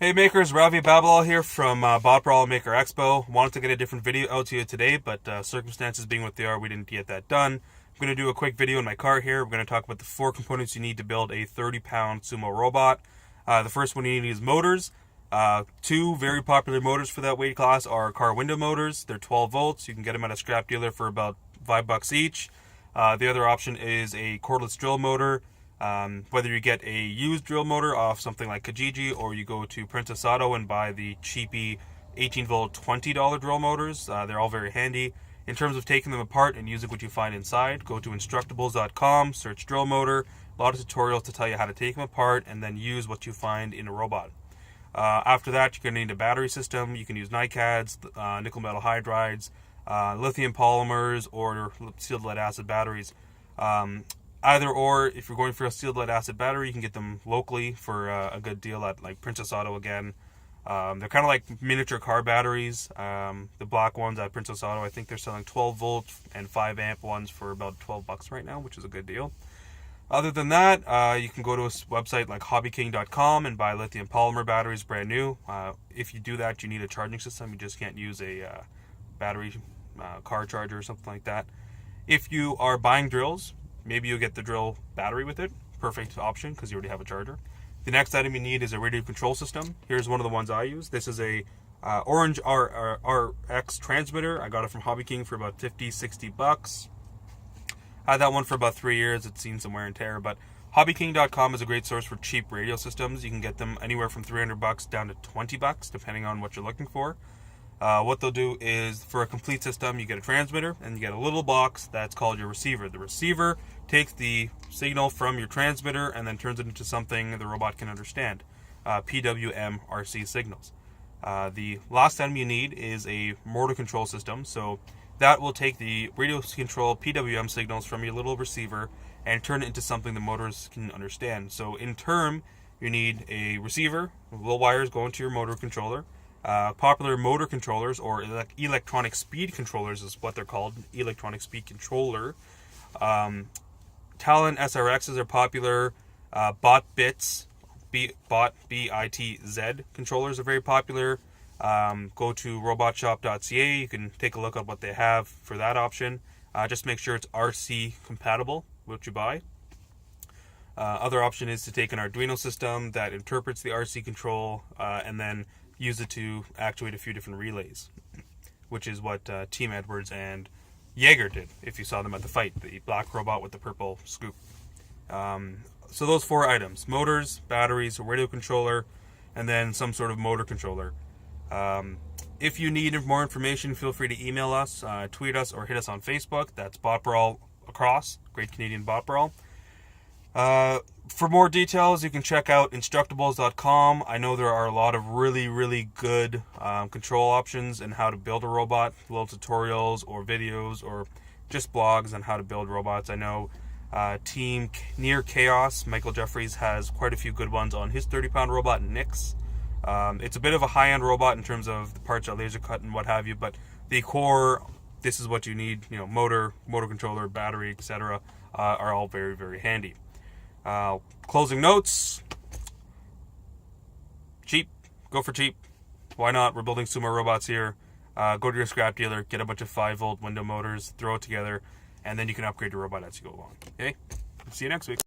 Hey makers, RaviB here from Bot Brawl Maker Expo. Wanted to get a different video out to you today, but circumstances being what they are, we didn't get that done. I'm going to do a quick video in my car here. We're going to talk about the 4 components you need to build a 30-pound sumo robot. The first one you need is motors. 2 very popular motors for that weight class are car window motors. They're 12 volts. You can get them at a scrap dealer for about $5 each. The other option is a cordless drill motor. Whether you get a used drill motor off something like Kijiji, or you go to Princess Auto and buy the cheapy 18 volt $20 drill motors, they're all very handy. In terms of taking them apart and using what you find inside, go to instructables.com, search drill motor, a lot of tutorials to tell you how to take them apart and then use what you find in a robot. After that, you're going to need a battery system. You can use NiCads, nickel metal hydrides, lithium polymers, or sealed lead acid batteries. Either or, if you're going for a sealed lead acid battery, you can get them locally for a good deal at like Princess Auto again. They're kind of like miniature car batteries. The black ones at Princess Auto, I think they're selling 12 volt and 5 amp ones for about $12 right now, which is a good deal. Other than that, you can go to a website like hobbyking.com and buy lithium polymer batteries brand new. If you do that, you need a charging system. You just can't use a battery car charger or something like that. If you are buying drills, maybe you'll get the drill battery with it. Perfect option because you already have a charger. The next item you need is a radio control system. Here's one of the ones I use. This is a orange RX transmitter. I got it from Hobby King for about $50-$60. I had that one for about 3 years. It's seen some wear and tear, but hobbyking.com is a great source for cheap radio systems. You can get them anywhere from $300 down to $20, depending on what you're looking for. What they'll do is, for a complete system, you get a transmitter and you get a little box that's called your receiver. The receiver takes the signal from your transmitter and then turns it into something the robot can understand. PWM RC signals. The last item you need is a motor control system. So that will take the radio control PWM signals from your little receiver and turn it into something the motors can understand. So in turn, you need a receiver, little wires going to your motor controller. Popular motor controllers, or electronic speed controllers is what they're called, electronic speed controller. Talon SRXs are popular. Bot Bits, Bot B-I-T-Z controllers are very popular. Go to robotshop.ca. You can take a look at what they have for that option. Just make sure it's RC compatible, what you buy. Other option is to take an Arduino system that interprets the RC control and then use it to actuate a few different relays, which is what Team Edwards and Jaeger did, if you saw them at the fight, the black robot with the purple scoop. So those 4 items: motors, batteries, a radio controller, and then some sort of motor controller. If you need more information, feel free to email us, tweet us, or hit us on Facebook. That's Bot Brawl across, Great Canadian Bot Brawl. For more details, you can check out instructables.com. I know there are a lot of really good control options and how to build a robot, little tutorials or videos or just blogs on how to build robots. I know Team Near Chaos, Michael Jeffries, has quite a few good ones on his 30-pound robot, Nix. It's a bit of a high-end robot in terms of the parts are laser cut and what have you, but the core, this is what you need, motor controller, battery, etc., are all very handy. Closing notes: cheap, go for cheap. Why not? We're building sumo robots here. Go to your scrap dealer, get a bunch of 5 volt window motors, throw it together, and then you can upgrade your robot as you go along. Okay? See you next week.